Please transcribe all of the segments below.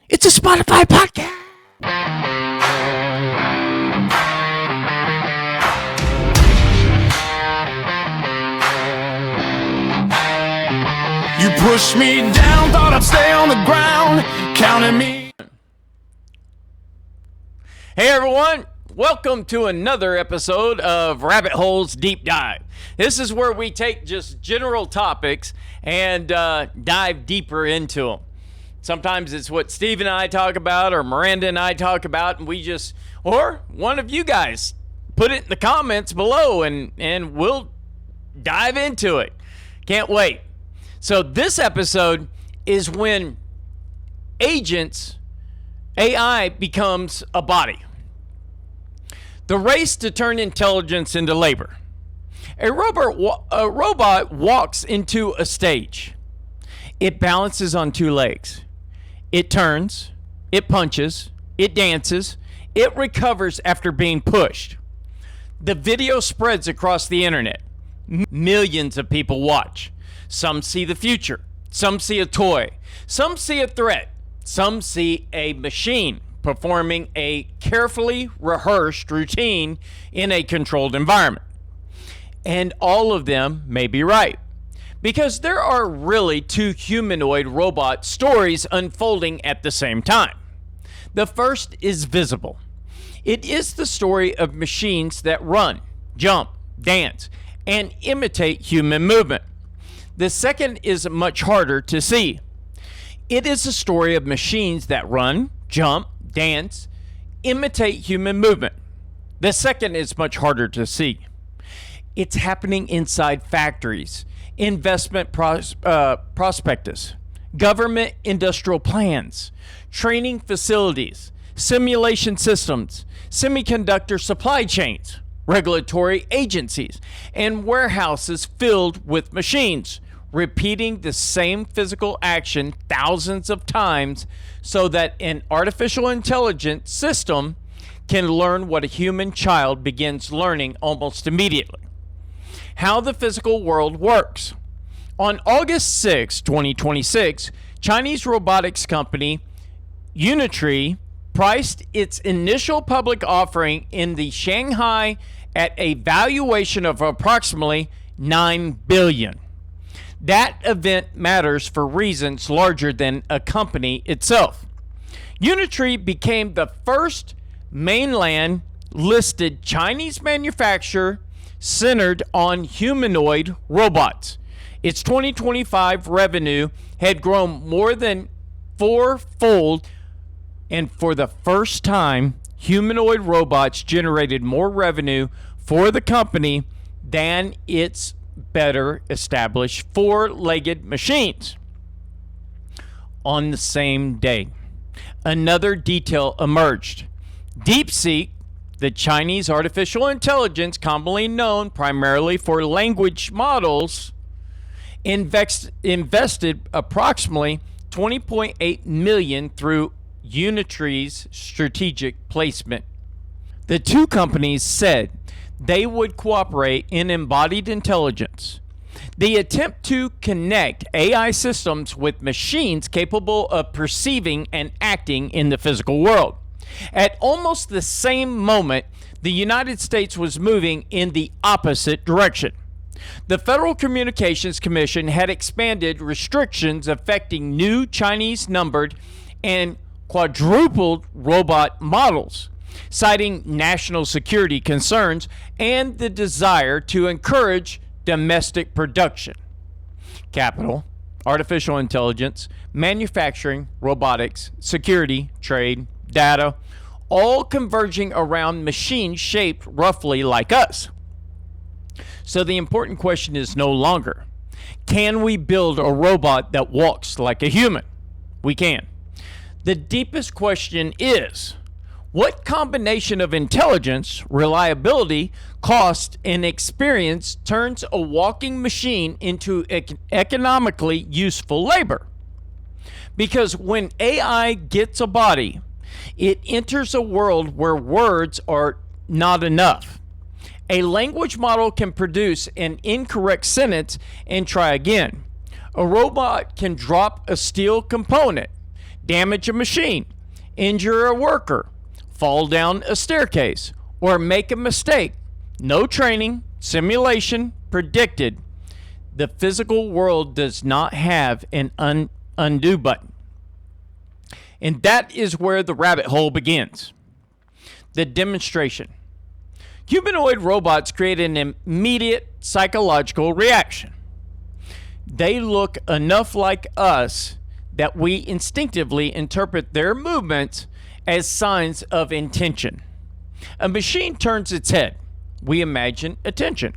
It's a Spotify podcast. You pushed me down, thought I'd stay on the ground, counting me. Hey everyone, welcome to another episode of Rabbit Holes Deep Dive. This is where we take just general topics and dive deeper into them. Sometimes it's what Steve and I talk about, or Miranda and I talk about, and or one of you guys put it in the comments below, and we'll dive into it. Can't wait. So this episode is when AI becomes a body. The race to turn intelligence into labor. A robot walks into a stage. It balances on two legs. It turns, it punches, it dances, it recovers after being pushed. The video spreads across the internet. Millions of people watch. Some see the future. Some see a toy. Some see a threat. Some see a machine performing a carefully rehearsed routine in a controlled environment. And all of them may be right, because there are really two humanoid robot stories unfolding at the same time. The first is visible. It is the story of machines that run, jump, dance, and imitate human movement. The second is much harder to see. It is a story of machines that run, jump, dance, imitate human movement. The second is much harder to see. It's happening inside factories, investment prospectus, government industrial plans, training facilities, simulation systems, semiconductor supply chains, regulatory agencies, and warehouses filled with machines, repeating the same physical action thousands of times so that an artificial intelligence system can learn what a human child begins learning almost immediately. How the physical world works. On August 6, 2026, Chinese robotics company Unitree priced its initial public offering in the Shanghai at a valuation of approximately $9 billion. That event matters for reasons larger than a company itself. Unitree became the first mainland listed Chinese manufacturer centered on humanoid robots. Its 2025 revenue had grown more than fourfold, and for the first time, humanoid robots generated more revenue for the company than its better established four-legged machines. On the same day, another detail emerged. DeepSeek, the Chinese artificial intelligence commonly known primarily for language models, invested approximately $20.8 million through Unitree's strategic placement. The two companies said they would cooperate in embodied intelligence, the attempt to connect AI systems with machines capable of perceiving and acting in the physical world. At almost the same moment, the United States was moving in the opposite direction. The Federal Communications Commission had expanded restrictions affecting new Chinese numbered and quadrupled robot models, citing national security concerns and the desire to encourage domestic production. Capital, artificial intelligence, manufacturing, robotics, security, trade, data, all converging around machines shaped roughly like us. So the important question is no longer, can we build a robot that walks like a human? We can. The deepest question is, what combination of intelligence, reliability, cost, and experience turns a walking machine into economically useful labor? Because when AI gets a body, it enters a world where words are not enough. A language model can produce an incorrect sentence and try again. A robot can drop a steel component, damage a machine, injure a worker, fall down a staircase, or make a mistake. No training, simulation, predicted. The physical world does not have an undo button. And that is where the rabbit hole begins. The demonstration. Humanoid robots create an immediate psychological reaction. They look enough like us that we instinctively interpret their movements as signs of intention. A machine turns its head. We imagine attention.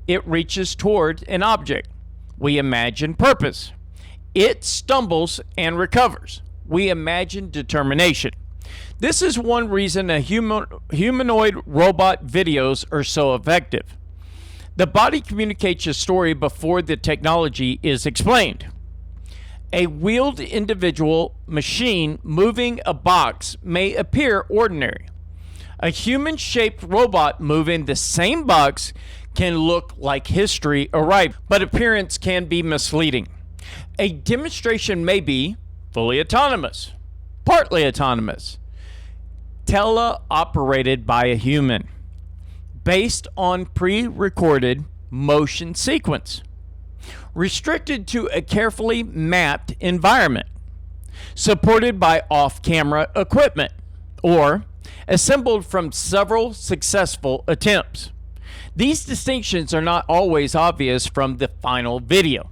It reaches toward an object. We imagine purpose. It stumbles and recovers. We imagine determination. This is one reason humanoid robot videos are so effective. The body communicates a story before the technology is explained. A wheeled individual machine moving a box may appear ordinary. A human-shaped robot moving the same box can look like history arrived, but appearance can be misleading. A demonstration may be fully autonomous, partly autonomous, teleoperated by a human, based on pre-recorded motion sequence, restricted to a carefully mapped environment, supported by off-camera equipment, or assembled from several successful attempts. These distinctions are not always obvious from the final video.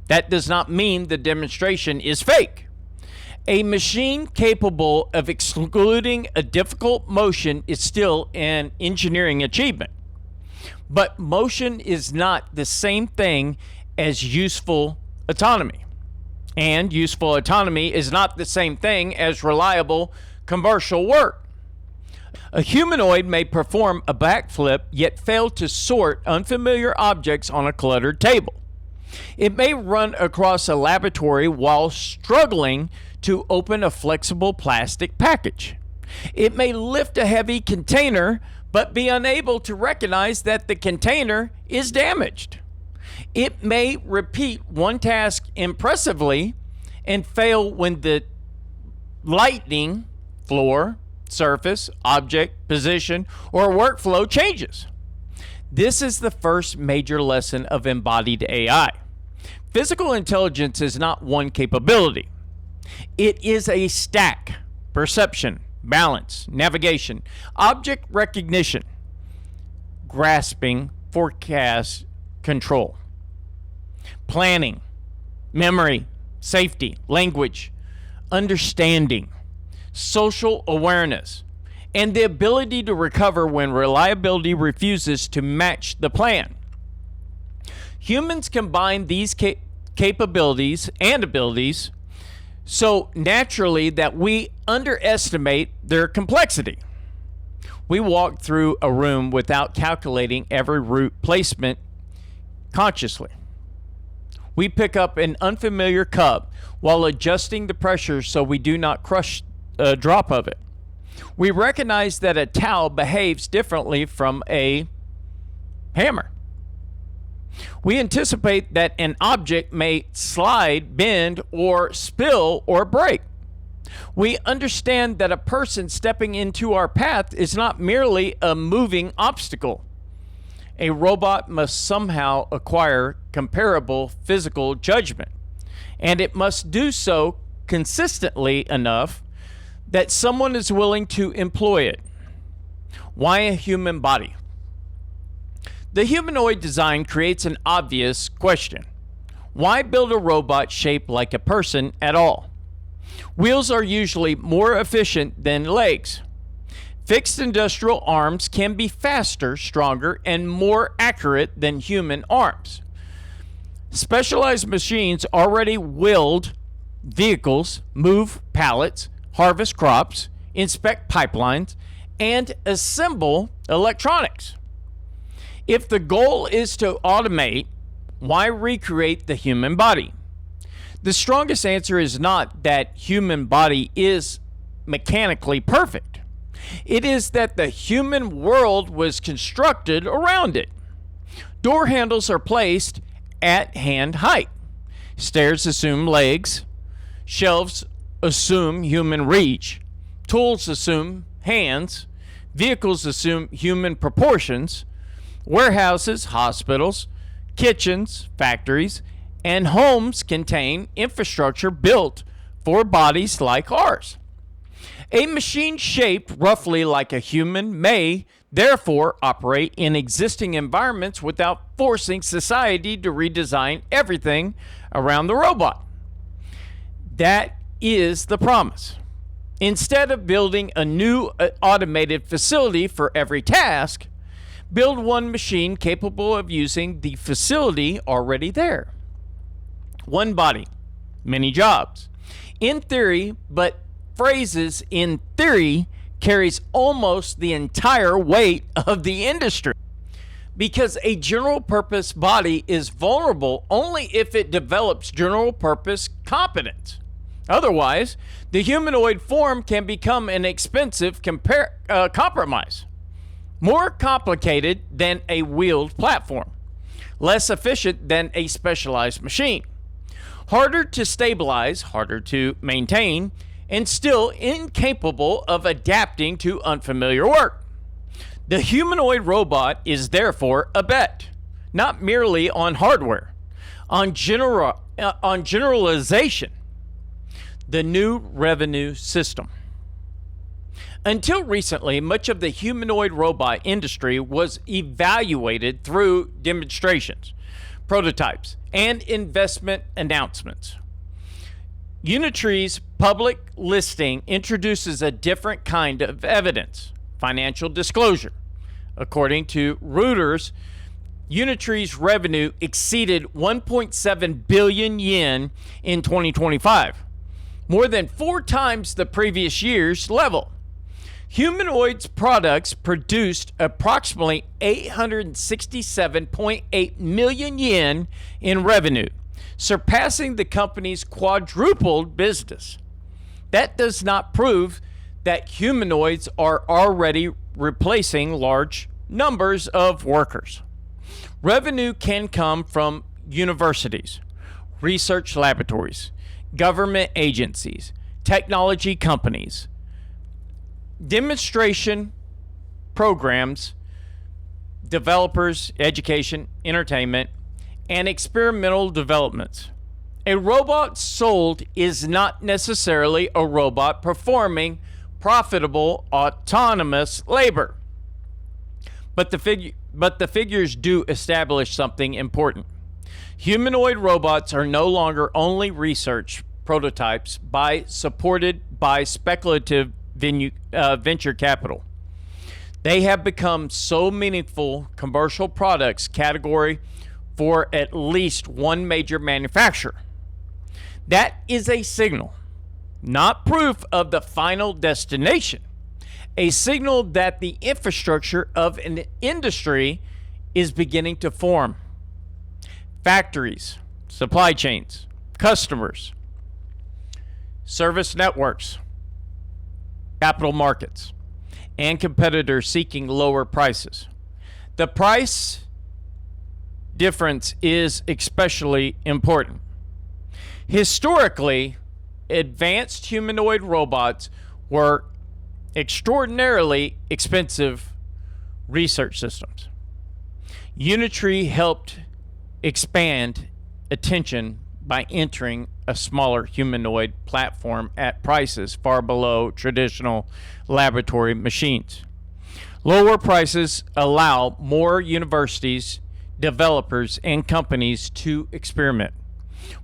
That does not mean the demonstration is fake. A machine capable of excluding a difficult motion is still an engineering achievement. But motion is not the same thing as useful autonomy. And useful autonomy is not the same thing as reliable commercial work. A humanoid may perform a backflip yet fail to sort unfamiliar objects on a cluttered table. It may run across a laboratory while struggling to open a flexible plastic package. It may lift a heavy container but be unable to recognize that the container is damaged. It may repeat one task impressively and fail when the lighting, floor, surface, object, position, or workflow changes. This is the first major lesson of embodied AI. Physical intelligence is not one capability. It is a stack: perception, balance, navigation, object recognition, grasping, forecast, control, planning, memory, safety, language, understanding, social awareness, and the ability to recover when reliability refuses to match the plan. Humans combine these capabilities and abilities so naturally that we underestimate their complexity. We walk through a room without calculating every root placement consciously. We pick up an unfamiliar cup while adjusting the pressure so we do not crush a drop of it. We recognize that a towel behaves differently from a hammer. We anticipate that an object may slide, bend, or spill or break. We understand that a person stepping into our path is not merely a moving obstacle. A robot must somehow acquire comparable physical judgment, and it must do so consistently enough that someone is willing to employ it. Why a human body? The humanoid design creates an obvious question. Why build a robot shaped like a person at all? Wheels are usually more efficient than legs. Fixed industrial arms can be faster, stronger, and more accurate than human arms. Specialized machines already wield vehicles, move pallets, harvest crops, inspect pipelines, and assemble electronics. If the goal is to automate, why recreate the human body? The strongest answer is not that human body is mechanically perfect. It is that the human world was constructed around it. Door handles are placed at hand height. Stairs assume legs. Shelves assume human reach, tools assume hands, vehicles assume human proportions, warehouses, hospitals, kitchens, factories, and homes contain infrastructure built for bodies like ours. A machine shaped roughly like a human may therefore operate in existing environments without forcing society to redesign everything around the robot. That is the promise. Instead of building a new automated facility for every task, build one machine capable of using the facility already there. One body, many jobs. In theory, but phrases in theory carries almost the entire weight of the industry, because a general purpose body is vulnerable only if it develops general purpose competence. Otherwise, the humanoid form can become an expensive compromise, more complicated than a wheeled platform, less efficient than a specialized machine, harder to stabilize, harder to maintain, and still incapable of adapting to unfamiliar work. The humanoid robot is therefore a bet, not merely on hardware, on generalization, the new revenue system. Until recently, much of the humanoid robot industry was evaluated through demonstrations, prototypes, and investment announcements. Unitree's public listing introduces a different kind of evidence, financial disclosure. According to Reuters, Unitree's revenue exceeded 1.7 billion yen in 2025, more than 4 times the previous year's level. Humanoid's products produced approximately 867.8 million yen in revenue, surpassing the company's quadrupled business. That does not prove that humanoids are already replacing large numbers of workers. Revenue can come from universities, research laboratories, government agencies, technology companies, demonstration programs, developers, education, entertainment, and experimental developments. A robot sold is not necessarily a robot performing profitable autonomous labor. But the figures do establish something important. Humanoid robots are no longer only research prototypes supported by speculative venture capital. They have become so meaningful commercial products category for at least one major manufacturer. That is a signal, not proof of the final destination, a signal that the infrastructure of an industry is beginning to form. Factories, supply chains, customers, service networks, capital markets, and competitors seeking lower prices. The price difference is especially important. Historically, advanced humanoid robots were extraordinarily expensive research systems. Unitree helped expand attention by entering a smaller humanoid platform at prices far below traditional laboratory machines. Lower prices allow more universities, developers, and companies to experiment.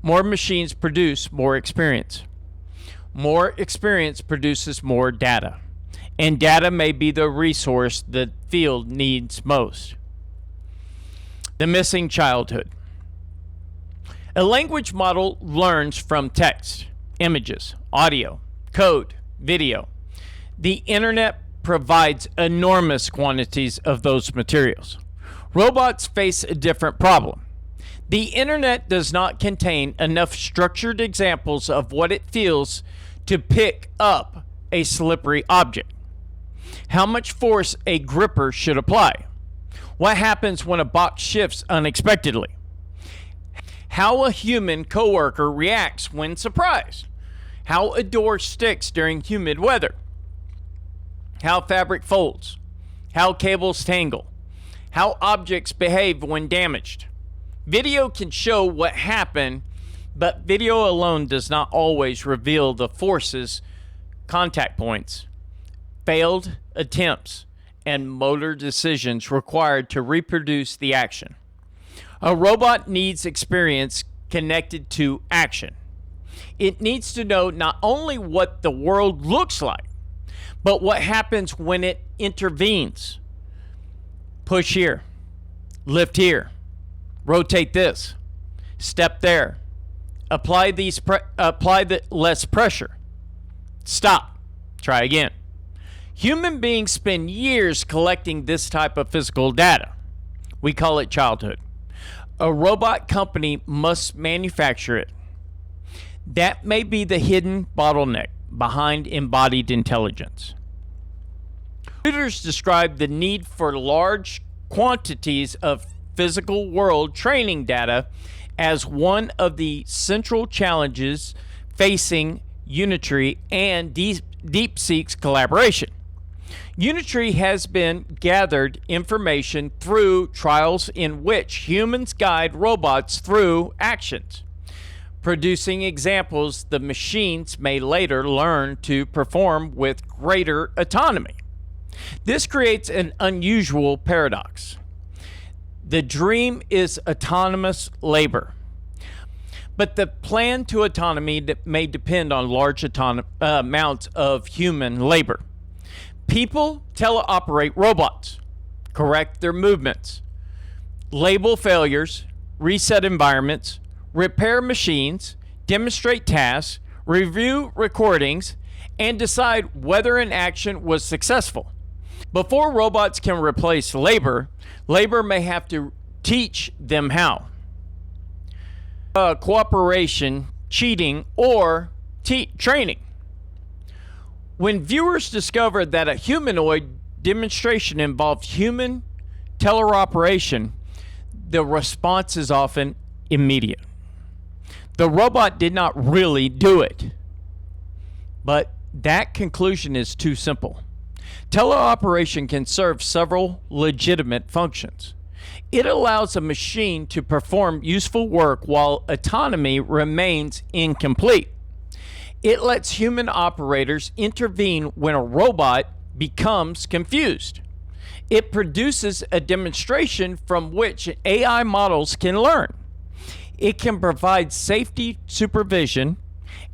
More machines produce more experience. More experience produces more data, and data may be the resource the field needs most. The missing childhood. A language model learns from text, images, audio, code, video. The internet provides enormous quantities of those materials. Robots face a different problem. The internet does not contain enough structured examples of what it feels to pick up a slippery object. How much force a gripper should apply. What happens when a box shifts unexpectedly? How a human coworker reacts when surprised. how a door sticks during humid weather, how fabric folds, how cables tangle, how objects behave when damaged. Video can show what happened, but video alone does not always reveal the forces, contact points, failed attempts, and motor decisions required to reproduce the action. A robot needs experience connected to action. It needs to know not only what the world looks like, but what happens when it intervenes. Push here, lift here, rotate this, step there, apply the less pressure, stop, try again. Human beings spend years collecting this type of physical data. We call it childhood. A robot company must manufacture it. That may be the hidden bottleneck behind embodied intelligence. Computers describe the need for large quantities of physical world training data as one of the central challenges facing Unity and DeepSeek's collaboration. Unity has been gathered information through trials in which humans guide robots through actions, producing examples the machines may later learn to perform with greater autonomy. This creates an unusual paradox. The dream is autonomous labor, but the plan to autonomy may depend on large amounts of human labor. People teleoperate robots, correct their movements, label failures, reset environments, repair machines, demonstrate tasks, review recordings, and decide whether an action was successful. Before robots can replace labor, labor may have to teach them how. Cooperation, cheating, or training. When viewers discover that a humanoid demonstration involved human teleoperation, the response is often immediate. The robot did not really do it. But that conclusion is too simple. Teleoperation can serve several legitimate functions. It allows a machine to perform useful work while autonomy remains incomplete. It lets human operators intervene when a robot becomes confused. It produces a demonstration from which AI models can learn. It can provide safety supervision,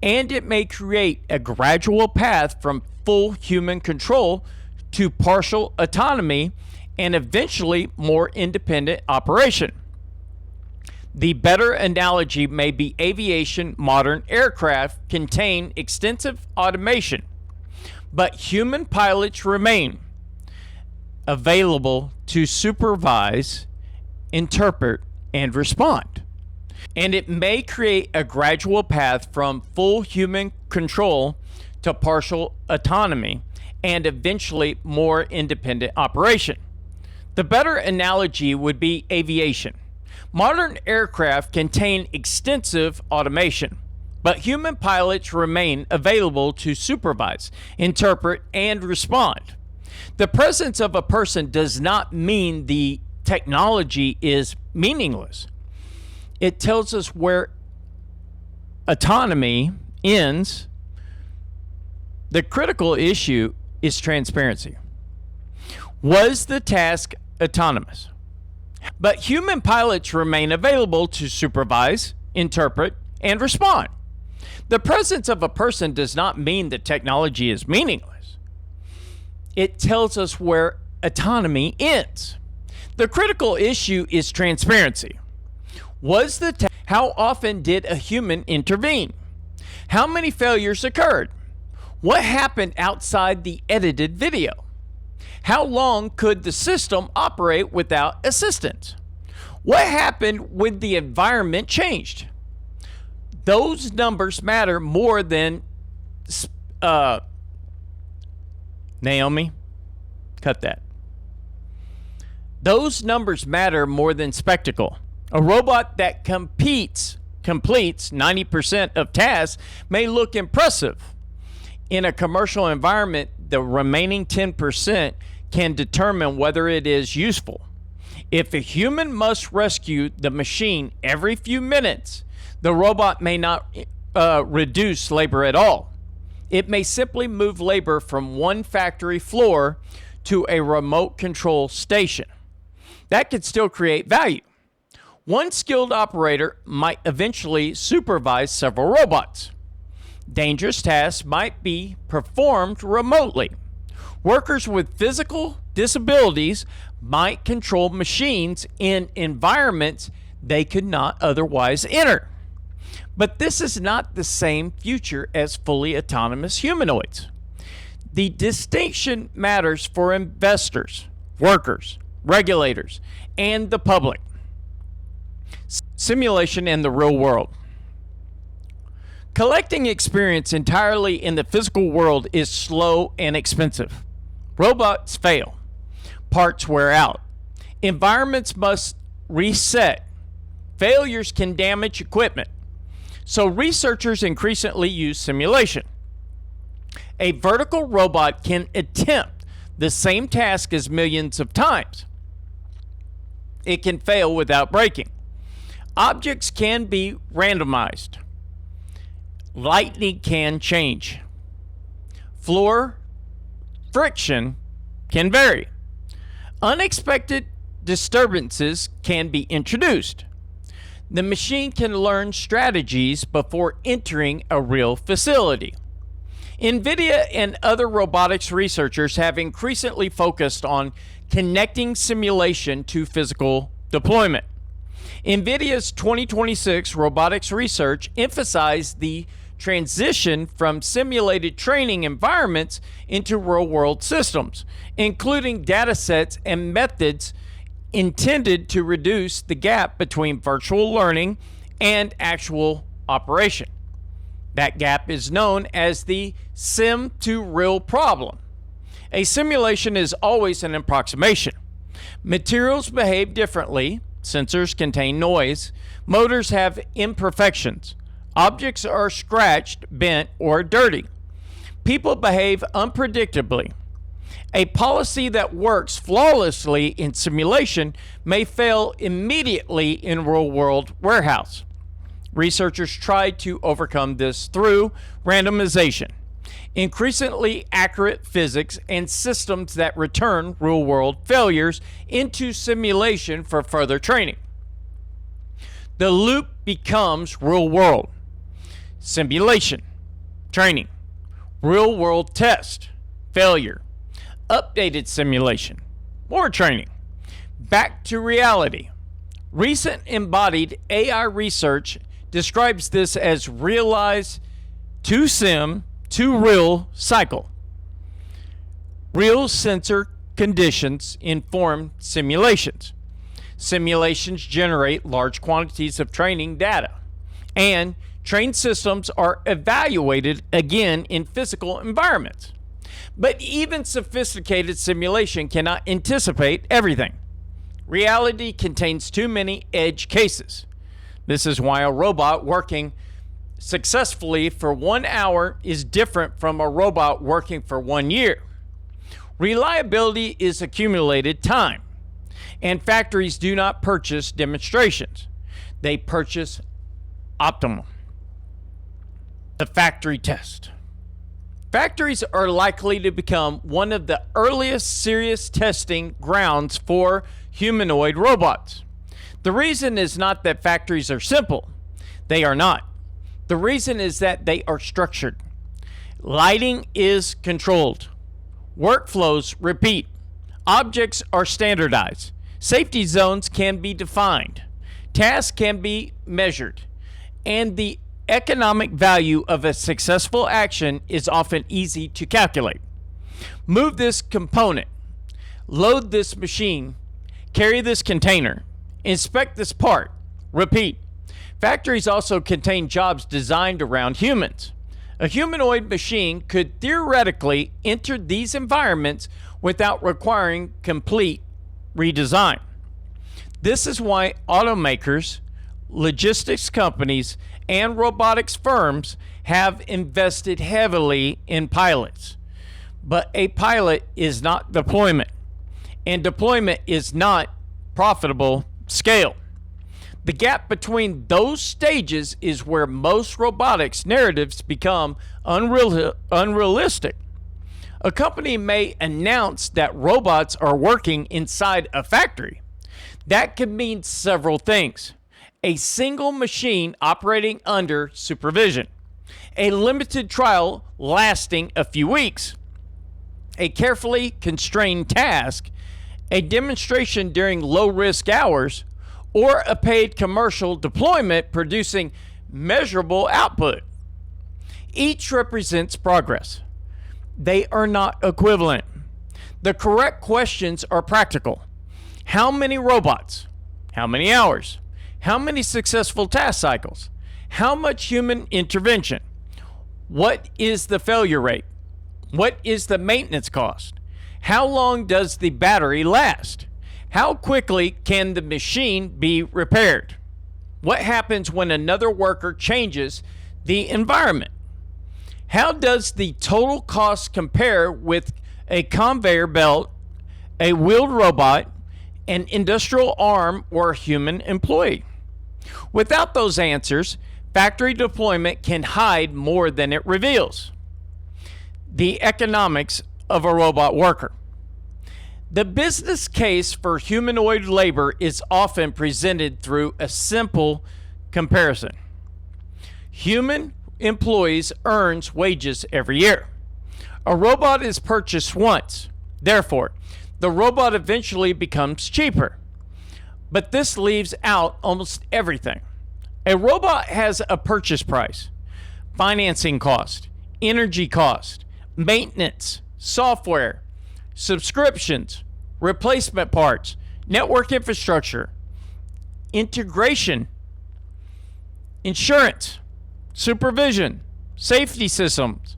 and it may create a gradual path from full human control to partial autonomy and eventually more independent operation. The better analogy may be aviation. Modern aircraft contain extensive automation, but human pilots remain available to supervise, interpret, and respond. And it may create a gradual path from full human control to partial autonomy and eventually more independent operation. The better analogy would be aviation. Modern aircraft contain extensive automation, but human pilots remain available to supervise, interpret, and respond. The presence of a person does not mean the technology is meaningless. It tells us where autonomy ends. The critical issue is transparency. Was the task autonomous? But human pilots remain available to supervise, interpret, and respond. The presence of a person does not mean that technology is meaningless. It tells us where autonomy ends. The critical issue is transparency. How often did a human intervene? How many failures occurred? What happened outside the edited video? How long could the system operate without assistance? What happened when the environment changed? Those numbers matter more than Naomi, cut that. Those numbers matter more than spectacle. A robot that competes completes 90% of tasks may look impressive. In a commercial environment, the remaining 10% can determine whether it is useful. If a human must rescue the machine every few minutes, the robot may not reduce labor at all. It may simply move labor from one factory floor to a remote control station. That could still create value. One skilled operator might eventually supervise several robots. Dangerous tasks might be performed remotely. Workers with physical disabilities might control machines in environments they could not otherwise enter. But this is not the same future as fully autonomous humanoids. The distinction matters for investors, workers, regulators, and the public. Simulation in the real world. Collecting experience entirely in the physical world is slow and expensive. Robots fail. Parts wear out. Environments must reset. Failures can damage equipment. So researchers increasingly use simulation. A vertical robot can attempt the same task as millions of times. It can fail without breaking. Objects can be randomized. Lighting can change. Floor friction can vary. Unexpected disturbances can be introduced. The machine can learn strategies before entering a real facility. NVIDIA and other robotics researchers have increasingly focused on connecting simulation to physical deployment. NVIDIA's 2026 robotics research emphasized the transition from simulated training environments into real-world systems, including data sets and methods intended to reduce the gap between virtual learning and actual operation. That gap is known as the sim-to-real problem. A simulation is always an approximation. Materials behave differently. Sensors contain noise. Motors have imperfections. Objects are scratched, bent, or dirty. People behave unpredictably. A policy that works flawlessly in simulation may fail immediately in real-world warehouse. Researchers tried to overcome this through randomization, increasingly accurate physics, and systems that return real-world failures into simulation for further training. The loop becomes real-world. Simulation, training, real-world test, failure, updated simulation, more training, back to reality. Recent embodied AI research describes this as realize to sim to real cycle. Real sensor conditions inform simulations. Simulations generate large quantities of training data, and trained systems are evaluated again in physical environments. But even sophisticated simulation cannot anticipate everything. Reality contains too many edge cases. This is why a robot working successfully for 1 hour is different from a robot working for 1 year. Reliability is accumulated time, and factories do not purchase demonstrations. They purchase optimum. The factory test. Factories are likely to become one of the earliest serious testing grounds for humanoid robots. The reason is not that factories are simple. They are not. The reason is that they are structured. Lighting is controlled. Workflows repeat. Objects are standardized. Safety zones can be defined. Tasks can be measured. And the economic value of a successful action is often easy to calculate. Move this component. Load this machine. Carry this container. Inspect this part. Repeat. Factories also contain jobs designed around humans. A humanoid machine could theoretically enter these environments without requiring complete redesign. This is why automakers logistics companies, and robotics firms have invested heavily in pilots. But a pilot is not deployment, and deployment is not profitable scale. The gap between those stages is where most robotics narratives become unrealistic. A company may announce that robots are working inside a factory. That could mean several things: a single machine operating under supervision, a limited trial lasting a few weeks, a carefully constrained task, a demonstration during low-risk hours, or a paid commercial deployment producing measurable output. Each represents progress. They are not equivalent. The correct questions are practical. How many robots? How many hours? How many successful task cycles? How much human intervention? What is the failure rate? What is the maintenance cost? How long does the battery last? How quickly can the machine be repaired? What happens when another worker changes the environment? How does the total cost compare with a conveyor belt, a wheeled robot, an industrial arm, or a human employee? Without those answers, factory deployment can hide more than it reveals. The economics of a robot worker. The business case for humanoid labor is often presented through a simple comparison. Human employees earns wages every year. A robot is purchased once. Therefore, the robot eventually becomes cheaper. But this leaves out almost everything. A robot has a purchase price, financing cost, energy cost, maintenance, software, subscriptions, replacement parts, network infrastructure, integration, insurance, supervision, safety systems,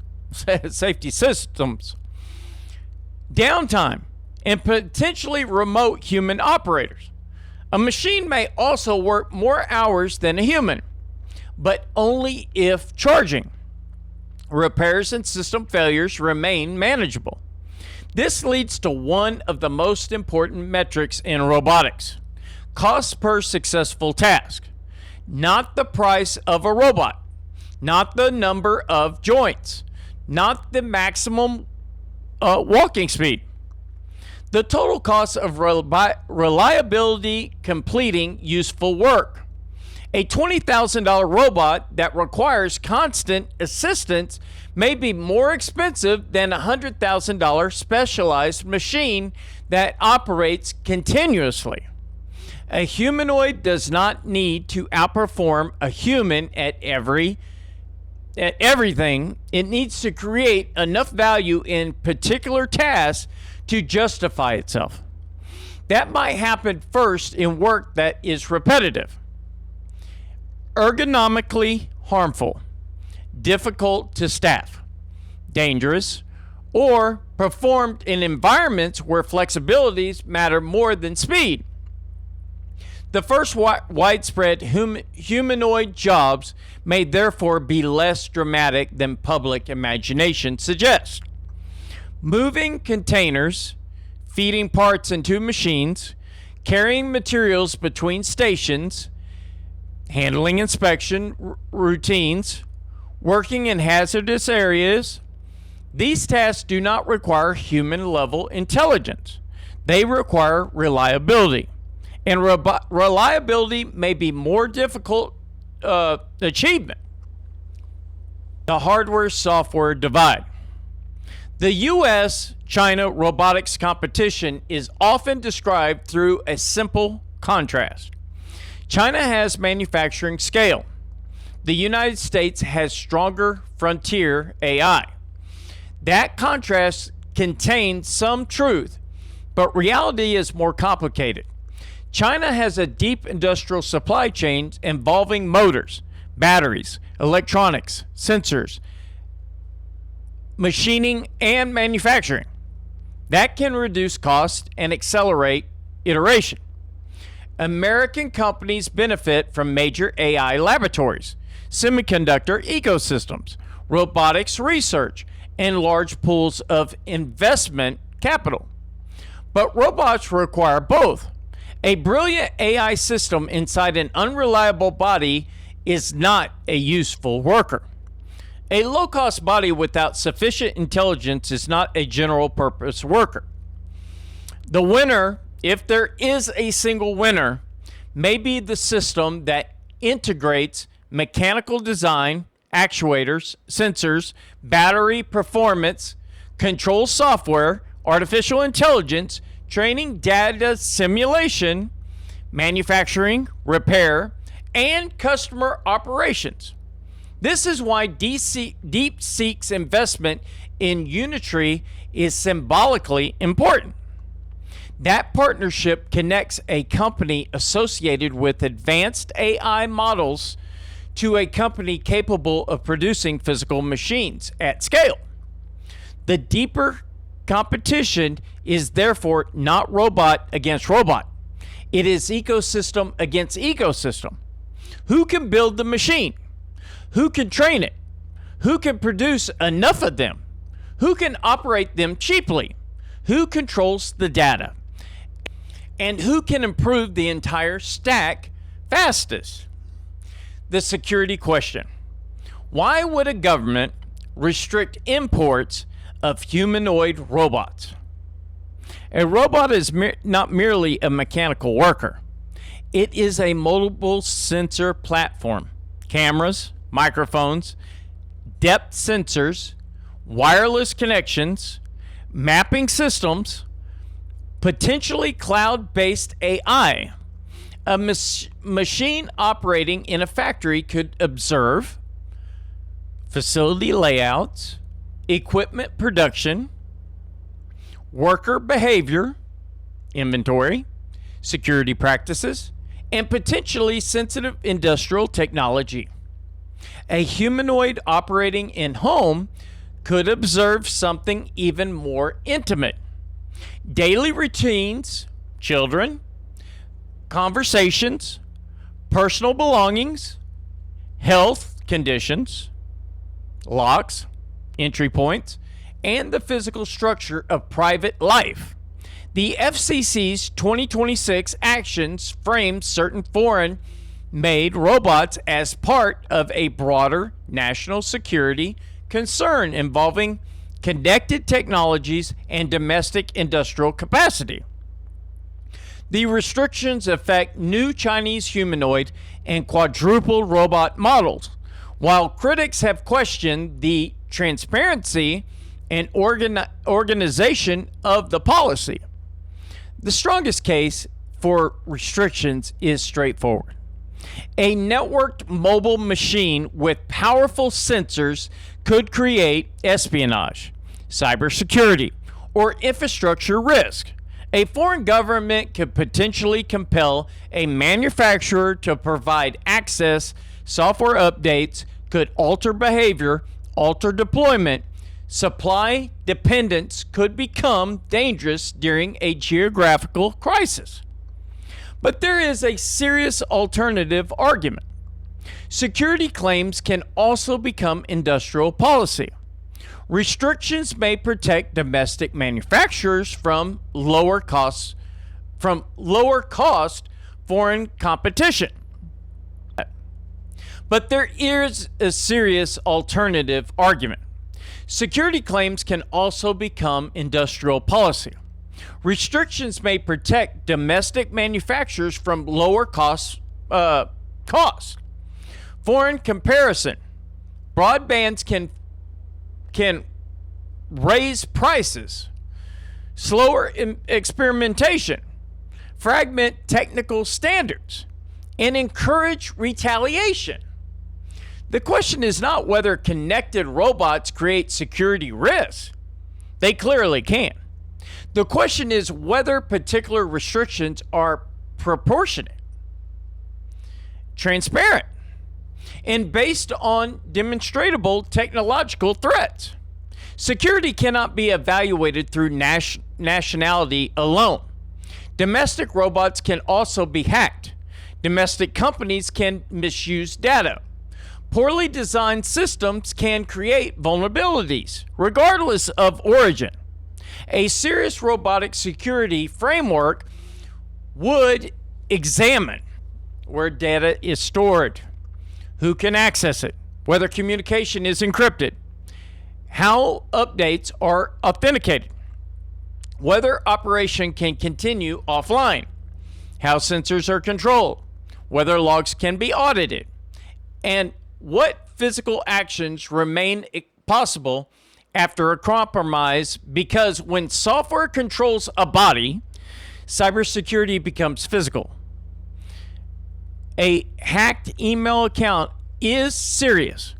downtime, and potentially remote human operators. A machine may also work more hours than a human, but only if charging. Repairs and system failures remain manageable. This leads to one of the most important metrics in robotics: cost per successful task. Not the price of a robot, not the number of joints, not the maximum walking speed. The total cost of reliability completing useful work. A $20,000 robot that requires constant assistance may be more expensive than a $100,000 specialized machine that operates continuously. A humanoid does not need to outperform a human at everything. It needs to create enough value in particular tasks to justify itself. That might happen first in work that is repetitive, ergonomically harmful, difficult to staff, dangerous, or performed in environments where flexibilities matter more than speed. The first widespread humanoid jobs may therefore be less dramatic than public imagination suggests. Moving containers, feeding parts into machines, carrying materials between stations, handling inspection routines, working in hazardous areas. These tasks do not require human-level intelligence. They require reliability. And reliability may be more difficult achievement. The hardware-software divide. The U.S.-China robotics competition is often described through a simple contrast. China has manufacturing scale. The United States has stronger frontier AI. That contrast contains some truth, but reality is more complicated. China has a deep industrial supply chain involving motors, batteries, electronics, sensors, machining, and manufacturing. That can reduce cost and accelerate iteration. American companies benefit from major AI laboratories, semiconductor ecosystems, robotics research, and large pools of investment capital. But robots require both. A brilliant AI system inside an unreliable body is not a useful worker. A low-cost body without sufficient intelligence is not a general-purpose worker. The winner, if there is a single winner, may be the system that integrates mechanical design, actuators, sensors, battery performance, control software, artificial intelligence, training data simulation, manufacturing, repair, and customer operations. This is why DeepSeek's investment in Unitree is symbolically important. That partnership connects a company associated with advanced AI models to a company capable of producing physical machines at scale. The deeper competition is therefore not robot against robot. It is ecosystem against ecosystem. Who can build the machine? Who can train it? Who can produce enough of them? Who can operate them cheaply? Who controls the data? And who can improve the entire stack fastest? The security question. Why would a government restrict imports of humanoid robots? A robot is not merely a mechanical worker. It is a mobile sensor platform. Cameras, microphones, depth sensors, wireless connections, mapping systems, potentially cloud-based AI. A machine operating in a factory could observe facility layouts, equipment production, worker behavior, inventory, security practices, and potentially sensitive industrial technology. A humanoid operating in home could observe something even more intimate. Daily routines, children, conversations, personal belongings, health conditions, locks, entry points, and the physical structure of private life. The FCC's 2026 actions frame certain foreign-made robots as part of a broader national security concern involving connected technologies and domestic industrial capacity. The restrictions affect new Chinese humanoid and quadruple robot models, while critics have questioned the transparency and organization of the policy. The strongest case for restrictions is straightforward. A networked mobile machine with powerful sensors could create espionage, cybersecurity, or infrastructure risk. A foreign government could potentially compel a manufacturer to provide access, software updates, could alter behavior, alter deployment. Supply dependence could become dangerous during a geographical crisis. But there is a serious alternative argument. Security claims can also become industrial policy. Restrictions may protect domestic manufacturers from lower cost foreign competition. But there is a serious alternative argument. Security claims can also become industrial policy. Restrictions may protect domestic manufacturers from lower cost. Foreign comparison. Broadbands can raise prices. Slower experimentation. Fragment technical standards. And encourage retaliation. The question is not whether connected robots create security risks. They clearly can. The question is whether particular restrictions are proportionate, transparent, and based on demonstrable technological threats. Security cannot be evaluated through nationality alone. Domestic robots can also be hacked. Domestic companies can misuse data. Poorly designed systems can create vulnerabilities, regardless of origin. A serious robotic security framework would examine where data is stored, who can access it, whether communication is encrypted, how updates are authenticated, whether operation can continue offline, how sensors are controlled, whether logs can be audited, and what physical actions remain possible after a compromise, because when software controls a body, cybersecurity becomes physical. A hacked email account is serious.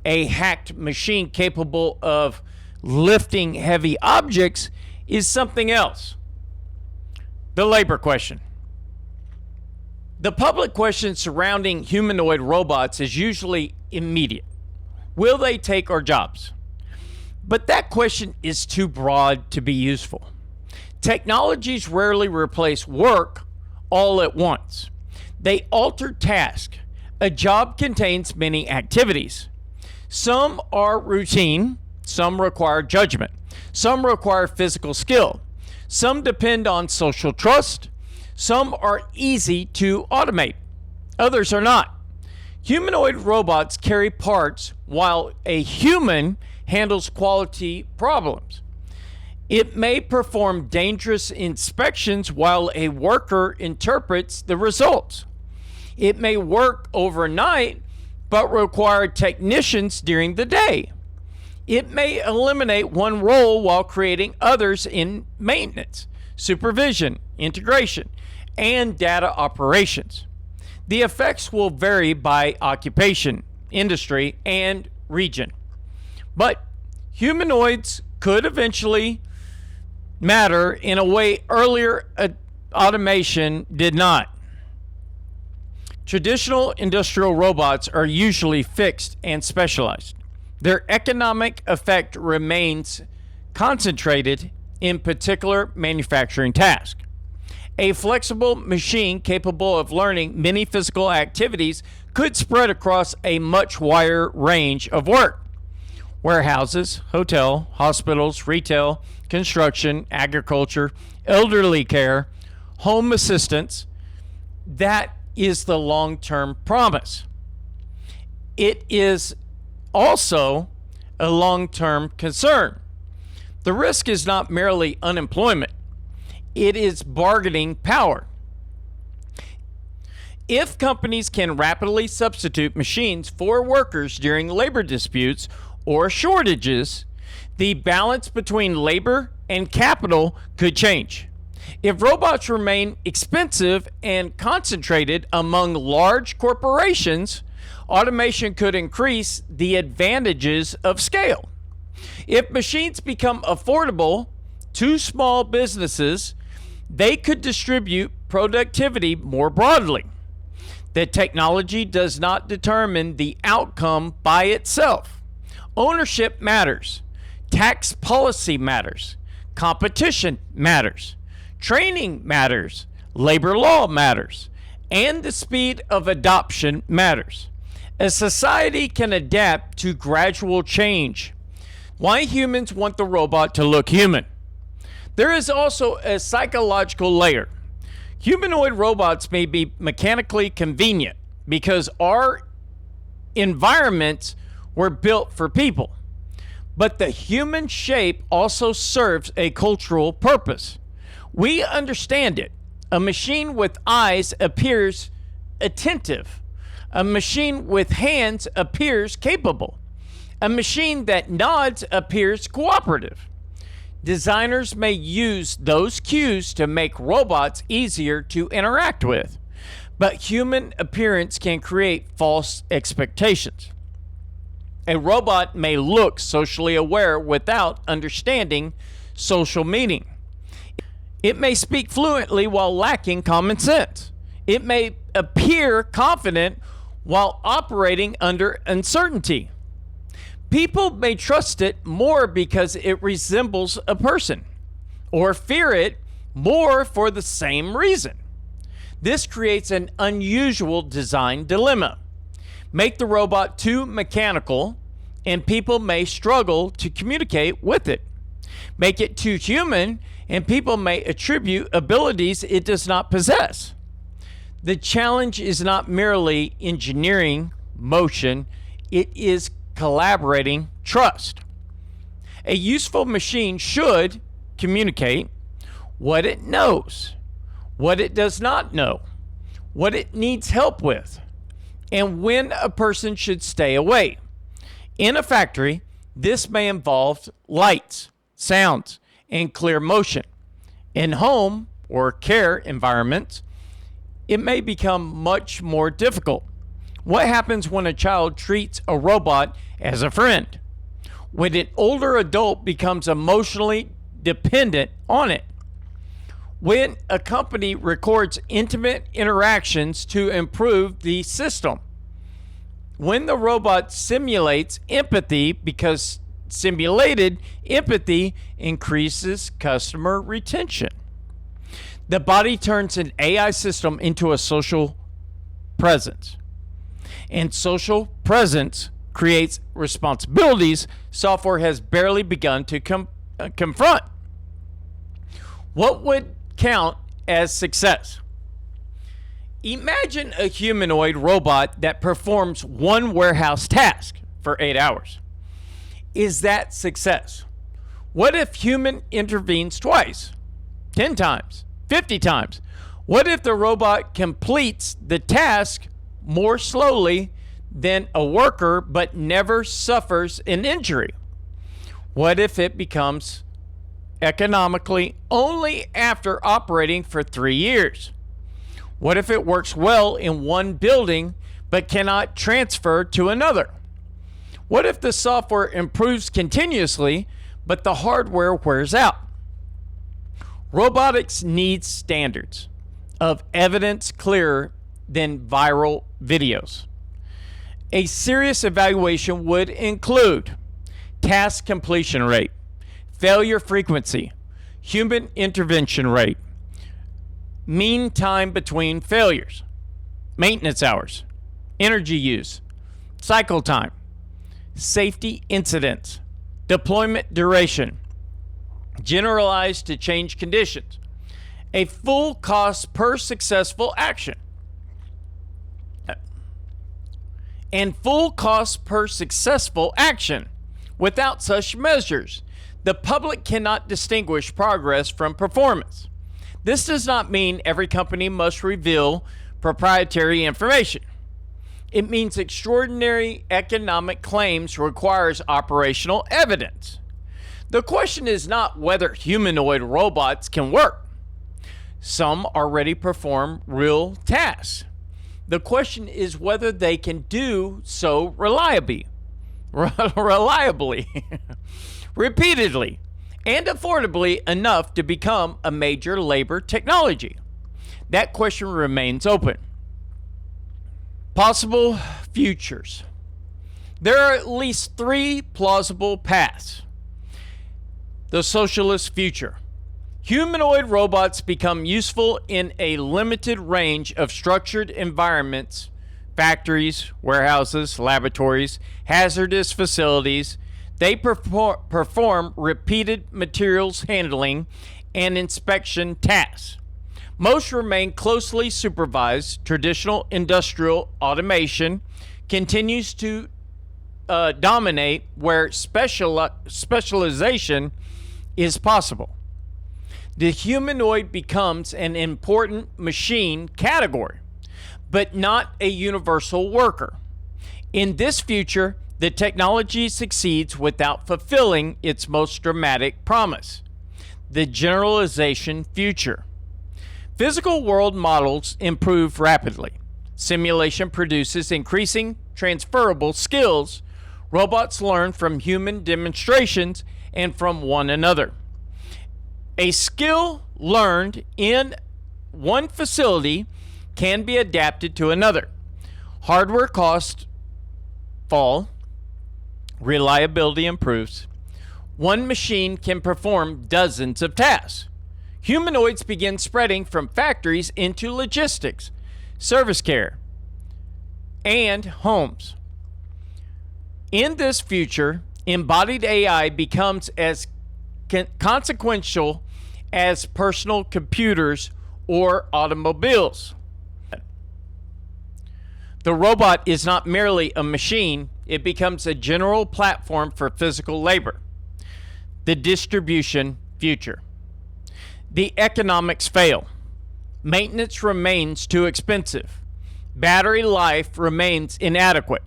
A hacked machine capable of lifting heavy objects is something else. The labor question. The public question surrounding humanoid robots is usually immediate. Will they take our jobs? But that question is too broad to be useful. Technologies rarely replace work all at once. They alter tasks. A job contains many activities. Some are routine, some require judgment, some require physical skill, some depend on social trust, some are easy to automate, others are not. Humanoid robots carry parts while a human handles quality problems. It may perform dangerous inspections while a worker interprets the results. It may work overnight but require technicians during the day. It may eliminate one role while creating others in maintenance, supervision, integration, and data operations. The effects will vary by occupation, industry, and region. But humanoids could eventually matter in a way earlier automation did not. Traditional industrial robots are usually fixed and specialized. Their economic effect remains concentrated in particular manufacturing tasks. A flexible machine capable of learning many physical activities could spread across a much wider range of work. Warehouses, hotel, hospitals, retail, construction, agriculture, elderly care, home assistance. That is the long-term promise. It is also a long-term concern. The risk is not merely unemployment. It is bargaining power. If companies can rapidly substitute machines for workers during labor disputes or shortages, the balance between labor and capital could change. If robots remain expensive and concentrated among large corporations, automation could increase the advantages of scale. If machines become affordable to small businesses, they could distribute productivity more broadly. The technology does not determine the outcome by itself. Ownership matters. Tax policy matters. Competition matters. Training matters. Labor law matters. And the speed of adoption matters. A society can adapt to gradual change. Why humans want the robot to look human? There is also a psychological layer. Humanoid robots may be mechanically convenient because our environments were built for people. But the human shape also serves a cultural purpose. We understand it. A machine with eyes appears attentive. A machine with hands appears capable. A machine that nods appears cooperative. Designers may use those cues to make robots easier to interact with, but human appearance can create false expectations. A robot may look socially aware without understanding social meaning. It may speak fluently while lacking common sense. It may appear confident while operating under uncertainty. People may trust it more because it resembles a person, or fear it more for the same reason. This creates an unusual design dilemma. Make the robot too mechanical, and people may struggle to communicate with it. Make it too human, and people may attribute abilities it does not possess. The challenge is not merely engineering motion, it is collaborating trust. A useful machine should communicate what it knows, what it does not know, what it needs help with, and when a person should stay away. In a factory, this may involve lights, sounds, and clear motion. In home or care environments, it may become much more difficult. What happens when a child treats a robot as a friend? When an older adult becomes emotionally dependent on it? When a company records intimate interactions to improve the system? When the robot simulates empathy because simulated empathy increases customer retention. The body turns an AI system into a social presence. And social presence creates responsibilities software has barely begun to confront. What would count as success? Imagine a humanoid robot that performs one warehouse task for 8 hours. Is that success? What if human intervenes twice, 10 times, 50 times? What if the robot completes the task more slowly than a worker but never suffers an injury? What if it becomes economically only after operating for 3 years? What if it works well in one building but cannot transfer to another? What if the software improves continuously but the hardware wears out? Robotics needs standards of evidence clearer than viral videos. A serious evaluation would include task completion rate, failure frequency, human intervention rate, mean time between failures, maintenance hours, energy use, cycle time, safety incidents, deployment duration, generalized to change conditions, a full cost per successful action, and full cost per successful action. Without such measures, the public cannot distinguish progress from performance. This does not mean every company must reveal proprietary information. It means extraordinary economic claims requires operational evidence. The question is not whether humanoid robots can work. Some already perform real tasks. The question is whether they can do so reliably, repeatedly, and affordably enough to become a major labor technology. That question remains open. Possible futures. There are at least 3 plausible paths. The socialist future. Humanoid robots become useful in a limited range of structured environments, factories, warehouses, laboratories, hazardous facilities. They perform repeated materials handling and inspection tasks. Most remain closely supervised. Traditional industrial automation continues to dominate where specialization is possible. The humanoid becomes an important machine category, but not a universal worker. In this future, the technology succeeds without fulfilling its most dramatic promise, the generalization future. Physical world models improve rapidly. Simulation produces increasing transferable skills. Robots learn from human demonstrations and from one another. A skill learned in one facility can be adapted to another. Hardware costs fall. Reliability improves. One machine can perform dozens of tasks. Humanoids begin spreading from factories into logistics, service care, and homes. In this future, embodied AI becomes as consequential as personal computers or automobiles. The robot is not merely a machine, it becomes a general platform for physical labor. The distribution future. The economics fail. Maintenance remains too expensive. Battery life remains inadequate.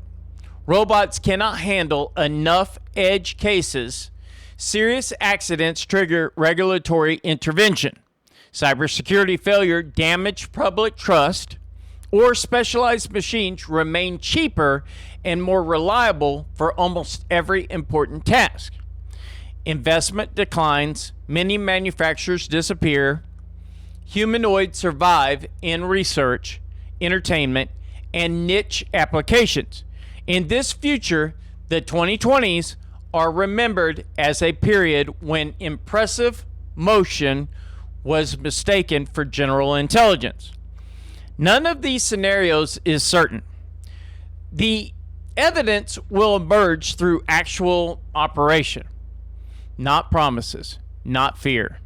Robots cannot handle enough edge cases. Serious accidents trigger regulatory intervention. Cybersecurity failure damage public trust, or specialized machines remain cheaper and more reliable for almost every important task. Investment declines, many manufacturers disappear. Humanoids survive in research, entertainment, and niche applications. In this future, the 2020s are remembered as a period when impressive motion was mistaken for general intelligence. None of these scenarios is certain. The evidence will emerge through actual operation, not promises, not fear,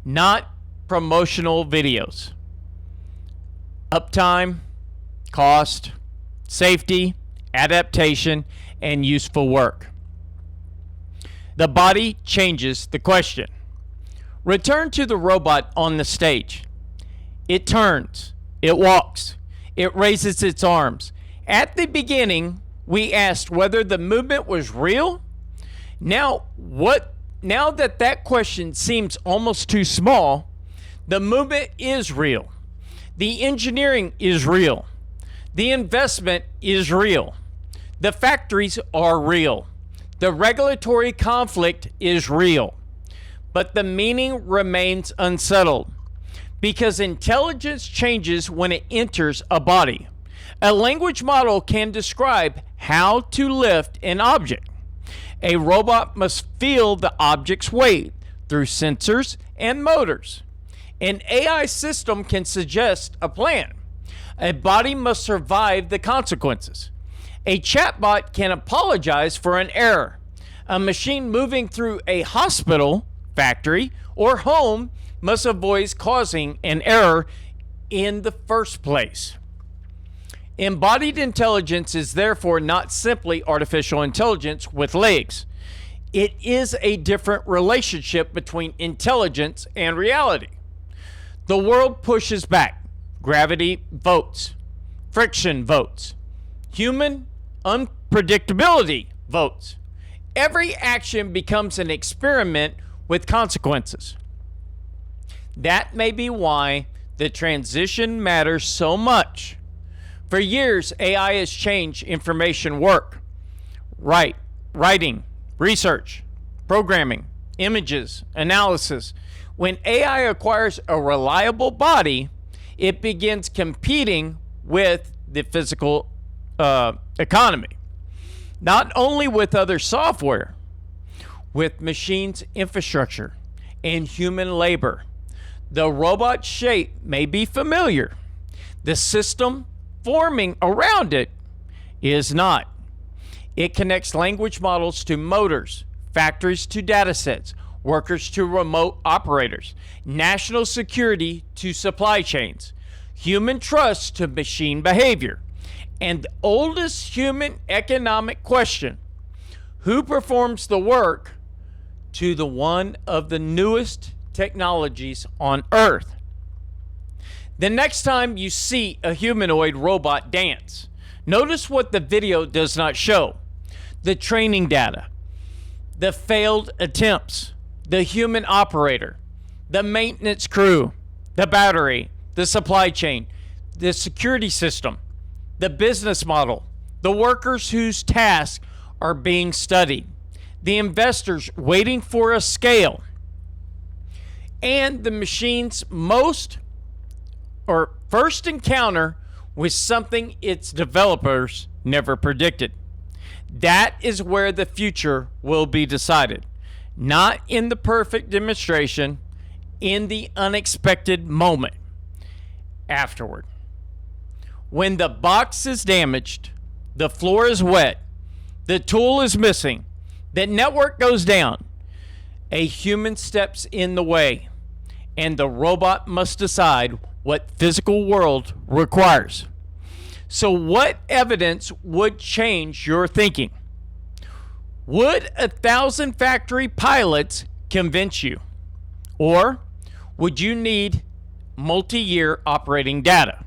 not promotional videos. Uptime, cost, safety, adaptation, and useful work. The body changes the question. Return to the robot on the stage. It turns, it walks, it raises its arms. At the beginning, we asked whether the movement was real. Now that question seems almost too small, the movement is real. The engineering is real. The investment is real. The factories are real. The regulatory conflict is real. But the meaning remains unsettled because intelligence changes when it enters a body. A language model can describe how to lift an object. A robot must feel the object's weight through sensors and motors. An AI system can suggest a plan. A body must survive the consequences. A chatbot can apologize for an error. A machine moving through a hospital, factory, or home must avoid causing an error in the first place. Embodied intelligence is therefore not simply artificial intelligence with legs. It is a different relationship between intelligence and reality. The world pushes back. Gravity votes. Friction votes. Human unpredictability votes. Every action becomes an experiment with consequences. That may be why the transition matters so much. For years, AI has changed information work, writing, research, programming, images, analysis. When AI acquires a reliable body, it begins competing with the physical economy. Not only with other software, with machines' infrastructure and human labor. The robot shape may be familiar. The system forming around it is not. It connects language models to motors, factories to data sets, workers to remote operators, national security to supply chains, human trust to machine behavior, and the oldest human economic question, who performs the work, to the one of the newest technologies on Earth. The next time you see a humanoid robot dance, notice what the video does not show. The training data, the failed attempts, the human operator, the maintenance crew, the battery, the supply chain, the security system, the business model, the workers whose tasks are being studied, the investors waiting for a scale, and the machine's first encounter with something its developers never predicted. That is where the future will be decided. Not in the perfect demonstration, in the unexpected moment afterward. When the box is damaged, the floor is wet, the tool is missing, the network goes down, a human steps in the way, and the robot must decide what physical world requires. So what evidence would change your thinking? Would 1,000 factory pilots convince you? Or would you need multi-year operating data?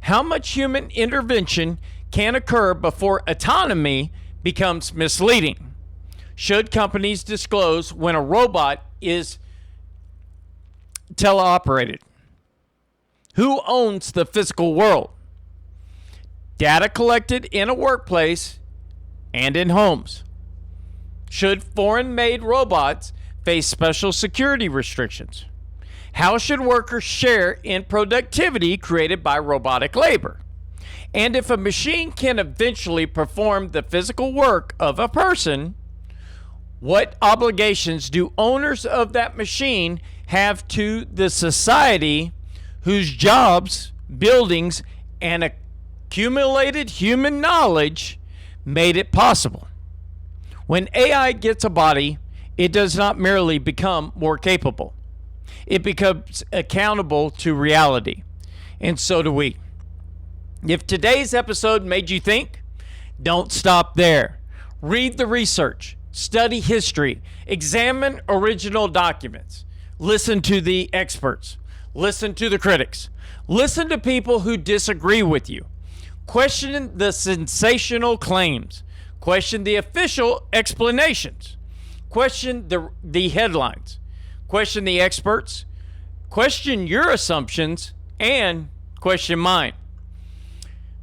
How much human intervention can occur before autonomy becomes misleading? Should companies disclose when a robot is teleoperated? Who owns the physical world? Data collected in a workplace and in homes. Should foreign-made robots face special security restrictions? How should workers share in productivity created by robotic labor? And if a machine can eventually perform the physical work of a person, what obligations do owners of that machine have to the society whose jobs, buildings, and accumulated human knowledge made it possible? When AI gets a body, it does not merely become more capable. It becomes accountable to reality. And so do we. If today's episode made you think, don't stop there. Read the research, study history, examine original documents, listen to the experts, listen to the critics, listen to people who disagree with you, question the sensational claims, question the official explanations, question the headlines, question the experts, question your assumptions, and question mine.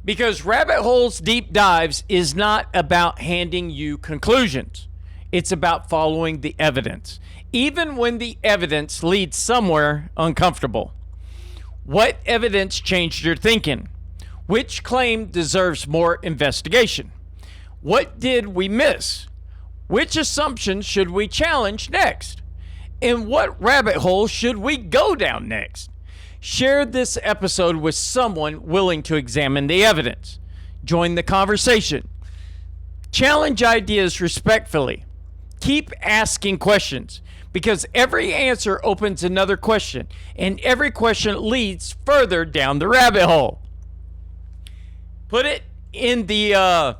Because Rabbit Holes Deep Dives is not about handing you conclusions. It's about following the evidence, even when the evidence leads somewhere uncomfortable. What evidence changed your thinking? Which claim deserves more investigation? What did we miss? Which assumptions should we challenge next? And what rabbit hole should we go down next? Share this episode with someone willing to examine the evidence. Join the conversation. Challenge ideas respectfully. Keep asking questions, because every answer opens another question, and every question leads further down the rabbit hole. Put it in the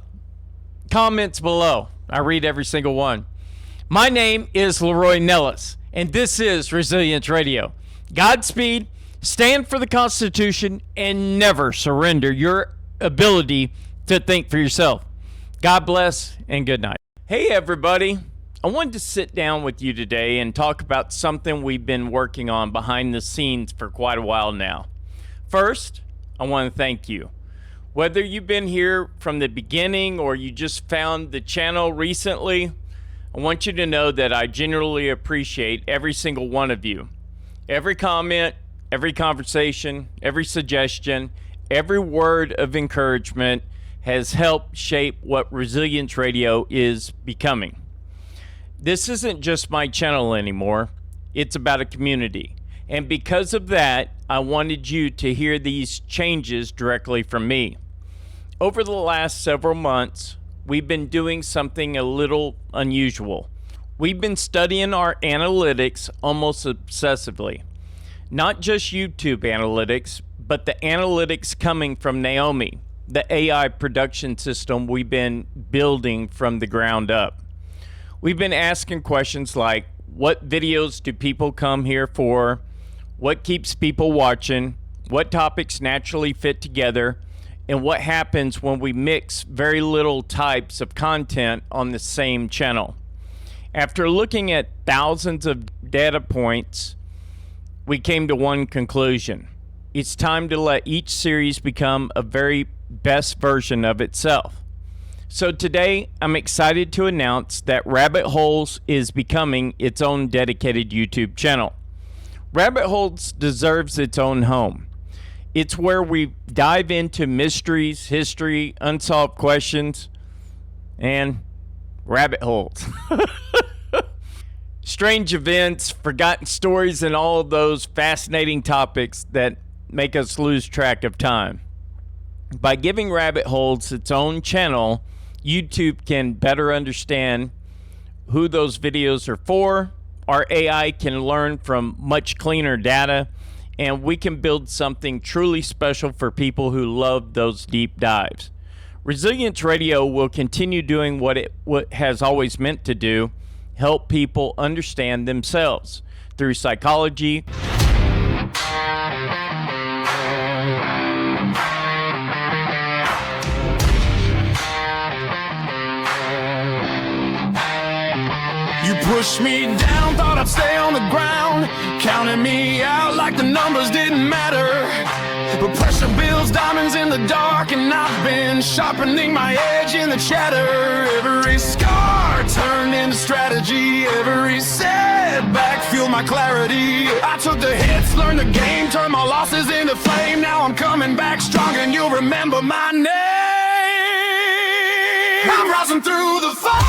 comments below. I read every single one. My name is Leroy Nellis, and this is Resilience Radio. Godspeed, stand for the Constitution, and never surrender your ability to think for yourself. God bless, and good night. Hey, everybody. I wanted to sit down with you today and talk about something we've been working on behind the scenes for quite a while now. First, I want to thank you. Whether you've been here from the beginning or you just found the channel recently, I want you to know that I genuinely appreciate every single one of you. Every comment, every conversation, every suggestion, every word of encouragement has helped shape what Resilience Radio is becoming. This isn't just my channel anymore. It's about a community. And because of that, I wanted you to hear these changes directly from me. Over the last several months, we've been doing something a little unusual. We've been studying our analytics almost obsessively. Not just YouTube analytics, but the analytics coming from Naomi, the AI production system we've been building from the ground up. We've been asking questions like, what videos do people come here for? What keeps people watching? What topics naturally fit together? And what happens when we mix very little types of content on the same channel? After looking at thousands of data points, we came to one conclusion. It's time to let each series become a very best version of itself. So today, I'm excited to announce that Rabbit Holes is becoming its own dedicated YouTube channel. Rabbit Holes deserves its own home. It's where we dive into mysteries, history, unsolved questions, and rabbit holes. strange events, forgotten stories, and all of those fascinating topics that make us lose track of time. By giving Rabbit Holes its own channel, YouTube can better understand who those videos are for. Our AI can learn from much cleaner data, and we can build something truly special for people who love those deep dives. Resilience Radio will continue doing what it has always meant to do: help people understand themselves through psychology. You pushed me down, thought I'd stay on the ground, counting me out like the numbers didn't matter. But pressure builds diamonds in the dark, and I've been sharpening my edge in the chatter. Every scar turned into strategy, every setback fueled my clarity. I took the hits, learned the game, turned my losses into flame. Now I'm coming back strong, and you'll remember my name. I'm rising through the fire.